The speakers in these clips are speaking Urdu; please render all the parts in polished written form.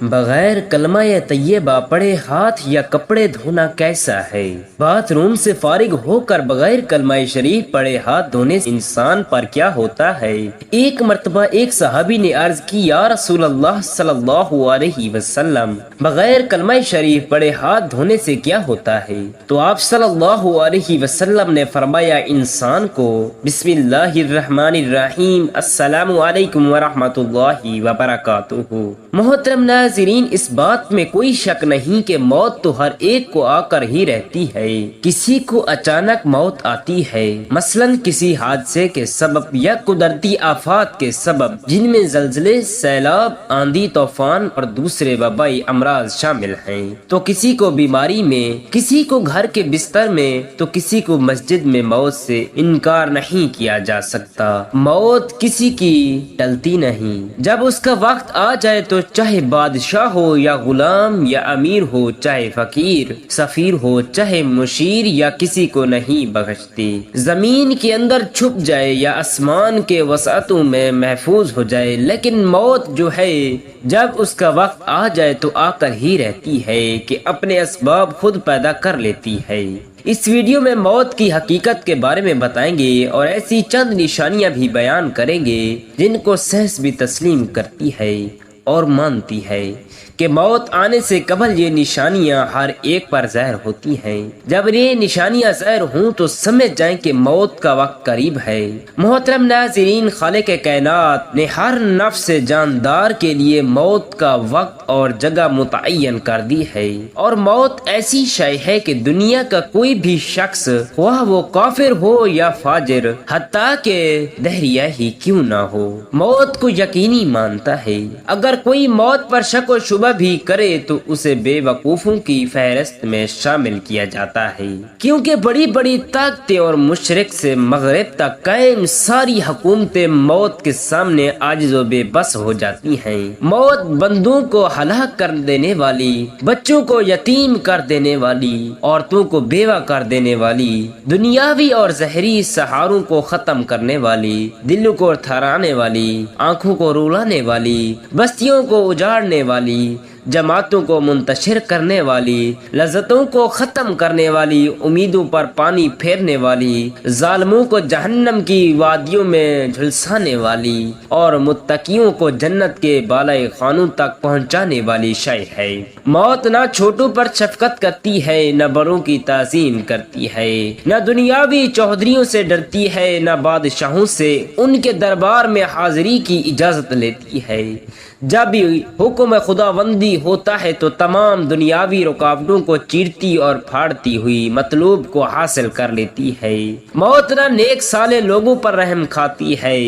بغیر کلمہ طیبہ پڑے ہاتھ یا کپڑے دھونا کیسا ہے؟ باتھ روم سے فارغ ہو کر بغیر کلمہ شریف پڑے ہاتھ دھونے سے انسان پر کیا ہوتا ہے؟ ایک مرتبہ ایک صحابی نے عرض کی، یا رسول اللہ صلی اللہ علیہ وسلم، بغیر کلمہ شریف پڑے ہاتھ دھونے سے کیا ہوتا ہے؟ تو آپ صلی اللہ علیہ وسلم نے فرمایا، انسان کو بسم اللہ الرحمن الرحیم السلام علیکم ورحمۃ اللہ وبرکاتہ۔ محترم ناظرین، اس بات میں کوئی شک نہیں کہ موت تو ہر ایک کو آ کر ہی رہتی ہے۔ کسی کو اچانک موت آتی ہے، مثلا کسی حادثے کے سبب یا قدرتی آفات کے سبب، جن میں زلزلے، سیلاب، آندھی طوفان اور دوسرے وبائی امراض شامل ہیں۔ تو کسی کو بیماری میں، کسی کو گھر کے بستر میں، تو کسی کو مسجد میں موت سے انکار نہیں کیا جا سکتا۔ موت کسی کی ٹلتی نہیں، جب اس کا وقت آ جائے تو چاہے بادشاہ ہو یا غلام یا امیر ہو، چاہے فقیر، سفیر ہو، چاہے مشیر، یا کسی کو نہیں بخشتی۔ زمین کے اندر چھپ جائے یا آسمان کے وسعتوں میں محفوظ ہو جائے، لیکن موت جو ہے جب اس کا وقت آ جائے تو آ کر ہی رہتی ہے کہ اپنے اسباب خود پیدا کر لیتی ہے۔ اس ویڈیو میں موت کی حقیقت کے بارے میں بتائیں گے اور ایسی چند نشانیاں بھی بیان کریں گے جن کو سائنس بھی تسلیم کرتی ہے اور مانتی ہے کہ موت آنے سے قبل یہ نشانیاں ہر ایک پر ظاہر ہوتی ہیں۔ جب یہ نشانیاں ظاہر ہوں تو سمجھ جائیں کہ موت کا وقت قریب ہے۔ محترم ناظرین، خالق کائنات نے ہر نفس جاندار کے لیے موت کا وقت اور جگہ متعین کر دی ہے، اور موت ایسی شے ہے کہ دنیا کا کوئی بھی شخص، خواہ وہ کافر ہو یا فاجر، حتیٰ کہ دہریہ ہی کیوں نہ ہو، موت کو یقینی مانتا ہے۔ اگر کوئی موت پر شک و شبہ بھی کرے تو اسے بے وقوفوں کی فہرست میں شامل کیا جاتا ہے، کیونکہ بڑی بڑی طاقتیں اور مشرق سے مغرب تک قائم ساری حکومتیں موت کے سامنے عاجز و بے بس ہو جاتی ہیں۔ موت بندوں کو ہلاک کر دینے والی، بچوں کو یتیم کر دینے والی، عورتوں کو بیوہ کر دینے والی، دنیاوی اور ظاہری سہاروں کو ختم کرنے والی، دلوں کو تھرانے والی، آنکھوں کو رلانے والی، بستیوں کو اجاڑنے والی، جماعتوں کو منتشر کرنے والی، لذتوں کو ختم کرنے والی، امیدوں پر پانی پھیرنے والی، ظالموں کو جہنم کی وادیوں میں جھلسانے والی، اور متقیوں کو جنت کے بالائے خانوں تک پہنچانے والی شے ہے۔ موت نہ چھوٹوں پر شفقت کرتی ہے، نہ بڑوں کی تعظیم کرتی ہے، نہ دنیاوی چودھریوں سے ڈرتی ہے، نہ بادشاہوں سے ان کے دربار میں حاضری کی اجازت لیتی ہے۔ جب بھی حکم خداوندی ہوتا ہے تو تمام دنیاوی رکاوٹوں کو چیرتی اور پھاڑتی ہوئی مطلوب کو حاصل کر لیتی ہے۔ موت نہ نیک صالح لوگوں پر رحم کھاتی ہے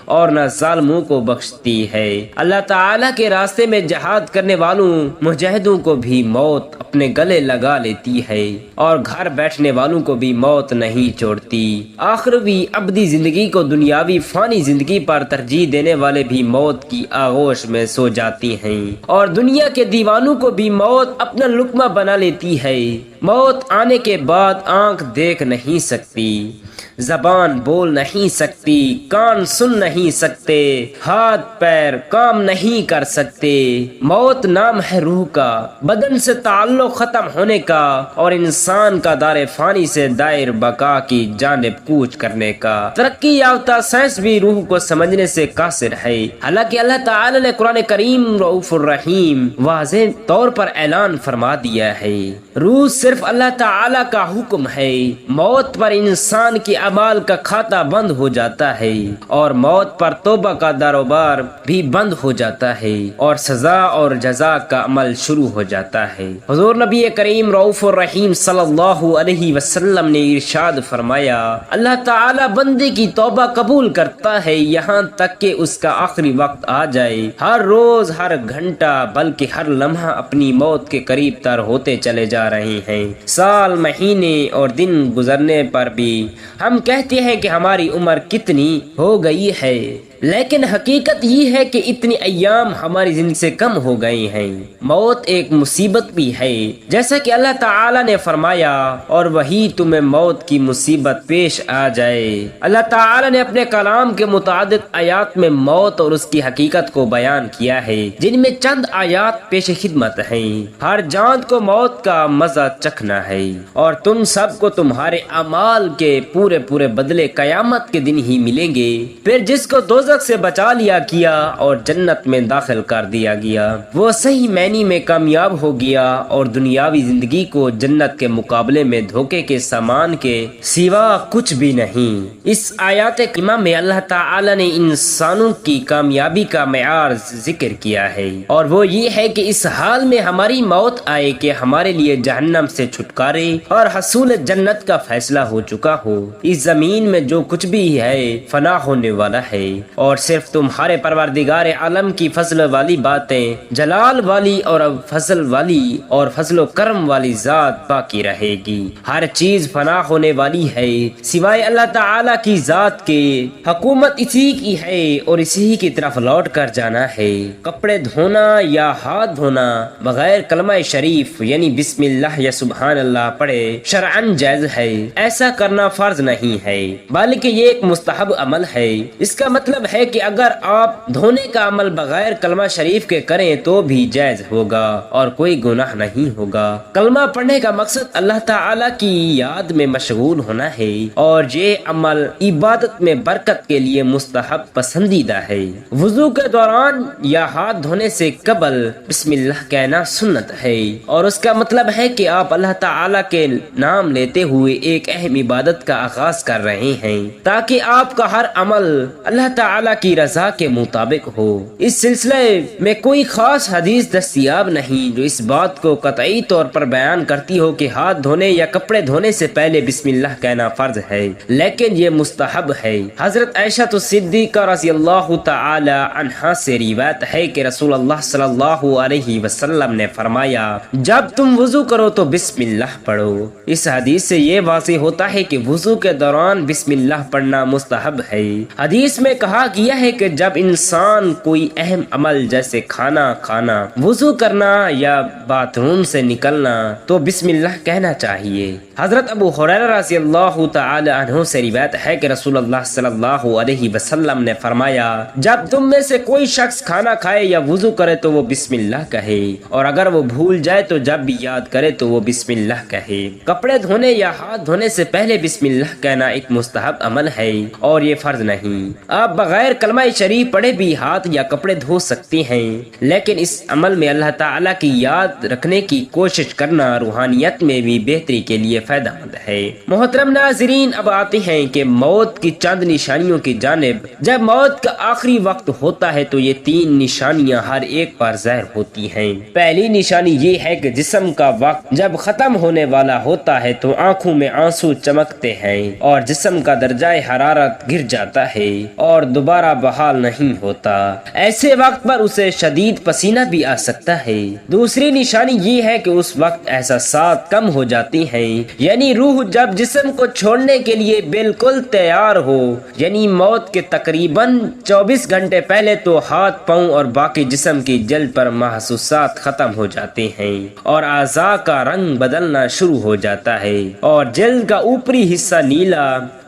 اور نہ ظالموں کو بخشتی ہے۔ اللہ تعالیٰ کے راستے میں جہاد کرنے والوں مجاہدوں کو بھی موت اپنے گلے لگا لیتی ہے، اور گھر بیٹھنے والوں کو بھی موت نہیں چھوڑتی۔ آخروی ابدی زندگی کو دنیاوی فانی زندگی پر ترجیح دینے والے بھی موت کی آغوش میں سو جاتی ہیں، اور دنیا کے دیوانوں کو بھی موت اپنا لقمہ بنا لیتی ہے۔ موت آنے کے بعد آنکھ دیکھ نہیں سکتی، زبان بول نہیں سکتی، کان سن نہیں سکتے، ہاتھ پیر کام نہیں کر سکتے۔ موت نام ہے روح کا، بدن سے تعلق ختم ہونے کا، اور انسان کا دار فانی سے دائر بقا کی جانب کوچ کرنے کا۔ ترقی یافتہ سائنس بھی روح کو سمجھنے سے قاصر ہے، حالانکہ اللہ تعالی نے قرآن کریم رؤوف الرحیم واضح طور پر اعلان فرما دیا ہے۔ روح صرف اللہ تعالی کا حکم ہے۔ موت پر انسان کی اعمال کا کھاتا بند ہو جاتا ہے، اور موت پر توبہ کا داروبار بھی بند ہو جاتا ہے، اور سزا اور جزا کا عمل شروع ہو جاتا ہے۔ حضور نبی کریم رؤوف الرحیم صلی اللہ علیہ وسلم نے ارشاد فرمایا، اللہ تعالی بندے کی توبہ قبول کرتا ہے یہاں تک کہ اس کا آخری وقت آ جائے۔ ہر روز، ہر گھنٹہ، بلکہ ہر لمحہ اپنی موت کے قریب تر ہوتے چلے جا رہے ہیں۔ سال، مہینے اور دن گزرنے پر بھی ہم کہتے ہیں کہ ہماری عمر کتنی ہو گئی ہے، لیکن حقیقت یہ ہے کہ اتنی ایام ہماری زندگی سے کم ہو گئی ہیں۔ موت ایک مصیبت بھی ہے، جیسا کہ اللہ تعالی نے فرمایا، اور وہی تمہیں موت کی مصیبت پیش آ جائے۔ اللہ تعالی نے اپنے کلام کے متعدد آیات میں موت اور اس کی حقیقت کو بیان کیا ہے، جن میں چند آیات پیش خدمت ہیں۔ ہر جان کو موت کا مزہ چکھنا ہے، اور تم سب کو تمہارے اعمال کے پورے بدلے قیامت کے دن ہی ملیں گے۔ پھر جس کو دوزخ سے بچا لیا گیا اور جنت میں داخل کر دیا گیا، وہ صحیح معنی میں کامیاب ہو گیا، اور دنیاوی زندگی کو جنت کے مقابلے میں دھوکے کے سامان کے سوا کچھ بھی نہیں۔ اس آیات کریمہ میں اللہ تعالی نے انسانوں کی کامیابی کا معیار ذکر کیا ہے، اور وہ یہ ہے کہ اس حال میں ہماری موت آئے کہ ہمارے لیے جہنم سے چھٹکارے اور حصول جنت کا فیصلہ ہو چکا ہو۔ اس زمین میں جو کچھ بھی ہے فنا ہونے والا ہے، اور صرف تمہارے پروردگار عالم کی فضل والی باتیں، جلال والی اور فضل والی اور فضل و کرم والی ذات باقی رہے گی۔ ہر چیز فنا ہونے والی ہے سوائے اللہ تعالی کی ذات کے۔ حکومت اسی کی ہے اور اسی کی طرف لوٹ کر جانا ہے۔ کپڑے دھونا یا ہاتھ دھونا بغیر کلمہ شریف یعنی بسم اللہ یا سبحان اللہ پڑھے شرعن جائز ہے۔ ایسا کرنا فرض نہیں ہے بلکہ یہ ایک مستحب عمل ہے۔ اس کا مطلب ہے کہ اگر آپ دھونے کا عمل بغیر کلمہ شریف کے کریں تو بھی جائز ہوگا اور کوئی گناہ نہیں ہوگا۔ کلمہ پڑھنے کا مقصد اللہ تعالی کی یاد میں مشغول ہونا ہے، اور یہ عمل عبادت میں برکت کے لیے مستحب پسندیدہ ہے۔ وضو کے دوران یا ہاتھ دھونے سے قبل بسم اللہ کہنا سنت ہے، اور اس کا مطلب ہے کہ آپ اللہ تعالی کے نام لیتے ہوئے ایک اہم عبادت کا آغاز کر رہے ہیں، تاکہ آپ کا ہر عمل اللہ تعالی کی رضا کے مطابق ہو۔ اس سلسلے میں کوئی خاص حدیث دستیاب نہیں جو اس بات کو قطعی طور پر بیان کرتی ہو کہ ہاتھ دھونے یا کپڑے دھونے سے پہلے بسم اللہ کہنا فرض ہے، لیکن یہ مستحب ہے۔ حضرت عائشہ صدیقہ رضی اللہ تعالی عنہا سے روایت ہے کہ رسول اللہ صلی اللہ علیہ وسلم نے فرمایا، جب تم وضو کرو تو بسم اللہ پڑھو۔ اس حدیث سے یہ واضح ہوتا ہے کہ وضو کے دوران بسم اللہ پڑھنا مستحب ہے۔ حدیث میں کہا گیا ہے کہ جب انسان کوئی اہم عمل جیسے کھانا کھانا، وضو کرنا یا باتھ روم سے نکلنا تو بسم اللہ کہنا چاہیے۔ حضرت ابو ہریرہ رضی اللہ تعالی عنہ سے روایت ہے کہ رسول اللہ صلی اللہ علیہ وسلم نے فرمایا، جب تم میں سے کوئی شخص کھانا کھائے یا وضو کرے تو وہ بسم اللہ کہے، اور اگر وہ بھول جائے تو جب بھی یاد کرے تو وہ بسم اللہ کہے۔ کپڑے دھونے یا ہاتھ دھونے سے پہلے بسم اللہ کہنا ایک مستحب عمل ہے اور یہ فرض نہیں۔ آپ بغیر کلمہ شریف پڑھے بھی ہاتھ یا کپڑے دھو سکتے ہیں، لیکن اس عمل میں اللہ تعالی کی یاد رکھنے کی کوشش کرنا روحانیت میں بھی بہتری کے لیے فائدہ مند ہے۔ محترم ناظرین، اب آتے ہیں کہ موت کی چند نشانیوں کی جانب۔ جب موت کا آخری وقت ہوتا ہے تو یہ تین نشانیاں ہر ایک پر ظاہر ہوتی ہیں۔ پہلی نشانی یہ ہے کہ جسم کا وقت جب ختم ہونے والا ہوتا ہے تو آنکھوں میں آنسو چمکتے ہیں اور جسم کا درجہ حرارت گر جاتا ہے اور دوبارہ بحال نہیں ہوتا۔ ایسے وقت پر اسے شدید پسینہ بھی آ سکتا ہے۔ دوسری نشانی یہ ہے کہ اس وقت احساسات کم ہو جاتی ہیں، یعنی روح جب جسم کو چھوڑنے کے لیے بالکل تیار ہو، یعنی موت کے تقریباً 24 گھنٹے پہلے تو ہاتھ پاؤں اور باقی جسم کی جلد پر محسوسات ختم ہو جاتے ہیں اور اعضاء کا رنگ بدلنا شروع ہو جاتا ہے اور جلد کا اوپری حصہ نیلا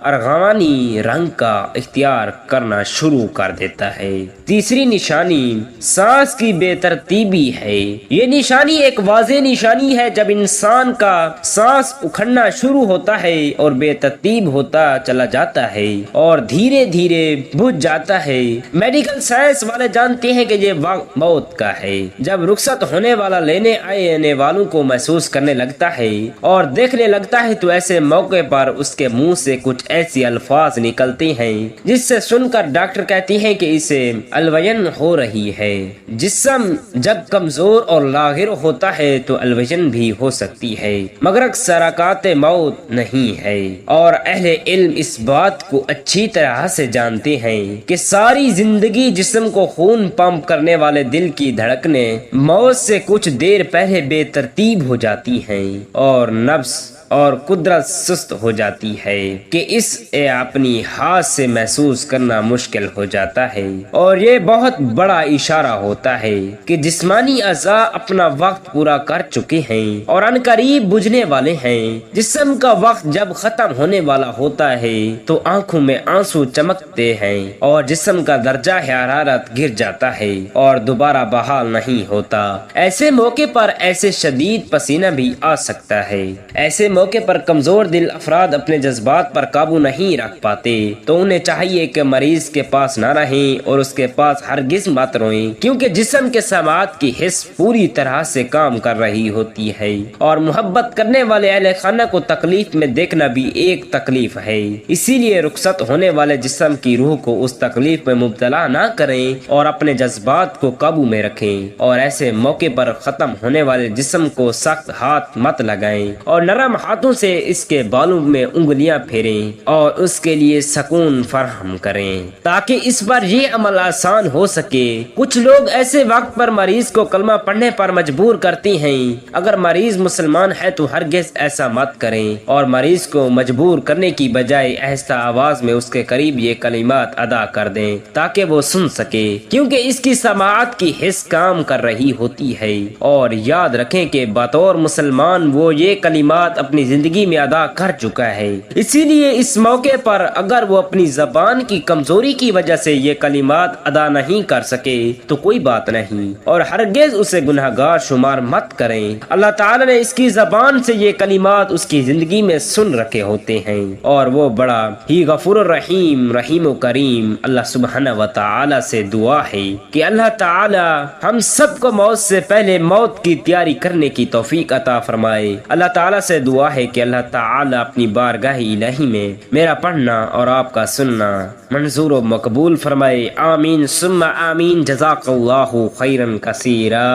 ارغوانی رنگ کا اختیار کرنا شروع کر دیتا ہے۔ تیسری نشانی سانس کی بے ترتیبی ہے۔ یہ نشانی ایک واضح نشانی ہے جب انسان کا سانس اکھڑنا شروع ہوتا ہے اور بے ترتیب ہوتا چلا جاتا ہے اور دھیرے دھیرے بجھ جاتا ہے۔ میڈیکل سائنس والے جانتے ہیں کہ یہ وقت موت کا ہے، جب رخصت ہونے والا لینے آنے والوں کو محسوس کرنے لگتا ہے اور دیکھنے لگتا ہے تو ایسے موقع پر اس کے منہ سے کچھ ایسی الفاظ نکلتے ہیں جس سے سن کر ڈاکٹر کہتے ہیں کہ اسے الوجن ہو رہی ہے۔ جسم جب کمزور اور لاغر ہوتا ہے تو الوجن بھی ہو سکتی ہے، مگر اکثرات موت نہیں ہے، اور اہل علم اس بات کو اچھی طرح سے جانتے ہیں کہ ساری زندگی جسم کو خون پمپ کرنے والے دل کی دھڑکنیں موت سے کچھ دیر پہلے بے ترتیب ہو جاتی ہیں اور نفس اور قدرت سست ہو جاتی ہے کہ اسے اپنی ہاتھ سے محسوس کرنا مشکل ہو جاتا ہے، اور یہ بہت بڑا اشارہ ہوتا ہے کہ جسمانی اعضاء اپنا وقت پورا کر چکے ہیں اور ان قریب بجھنے والے ہیں۔ جسم کا وقت جب ختم ہونے والا ہوتا ہے تو آنکھوں میں آنسو چمکتے ہیں اور جسم کا درجہ حرارت گر جاتا ہے اور دوبارہ بحال نہیں ہوتا۔ ایسے موقع پر ایسے شدید پسینہ بھی آ سکتا ہے۔ ایسے موقع پر کمزور دل افراد اپنے جذبات پر قابو نہیں رکھ پاتے تو انہیں چاہیے کہ مریض کے پاس نہ رہیں اور اس کے پاس ہرگز مت روئیں، کیونکہ جسم کے سماعت کی حس پوری طرح سے کام کر رہی ہوتی ہے، اور محبت کرنے والے اہل خانہ کو تکلیف میں دیکھنا بھی ایک تکلیف ہے۔ اسی لیے رخصت ہونے والے جسم کی روح کو اس تکلیف میں مبتلا نہ کریں اور اپنے جذبات کو قابو میں رکھیں، اور ایسے موقع پر ختم ہونے والے جسم کو سخت ہاتھ مت لگائیں اور نرم ہاتھوں سے اس کے بالوں میں انگلیاں پھیریں اور اس کے لیے سکون فراہم کریں تاکہ اس پر یہ عمل آسان ہو سکے۔ کچھ لوگ ایسے وقت پر مریض کو کلمہ پڑھنے پر مجبور کرتے ہیں۔ اگر مریض مسلمان ہے تو ہرگز ایسا مت کریں اور مریض کو مجبور کرنے کی بجائے آہستہ آواز میں اس کے قریب یہ کلمات ادا کر دیں تاکہ وہ سن سکے، کیونکہ اس کی سماعت کی حس کام کر رہی ہوتی ہے۔ اور یاد رکھیں کہ بطور مسلمان وہ یہ کلمات اپنی زندگی میں ادا کر چکا ہے، اسی لیے اس موقع پر اگر وہ اپنی زبان کی کمزوری کی وجہ سے یہ کلمات ادا نہیں کر سکے تو کوئی بات نہیں، اور ہرگز اسے گناہگار شمار مت کریں۔ اللہ تعالی نے اس کی زبان سے یہ کلمات اس کی زندگی میں سن رکھے ہوتے ہیں، اور وہ بڑا ہی غفور الرحیم، رحیم و کریم اللہ سبحانہ و تعالی سے دعا ہے کہ اللہ تعالی ہم سب کو موت سے پہلے موت کی تیاری کرنے کی توفیق عطا فرمائے۔ اللہ تعالی سے دعا ہے کہ اللہ تعالی اپنی بارگاہ الہی میں میرا پڑھنا اور آپ کا سننا منظور و مقبول فرمائے۔ آمین ثم آمین۔ جزاک اللہ خیرا کثیرا۔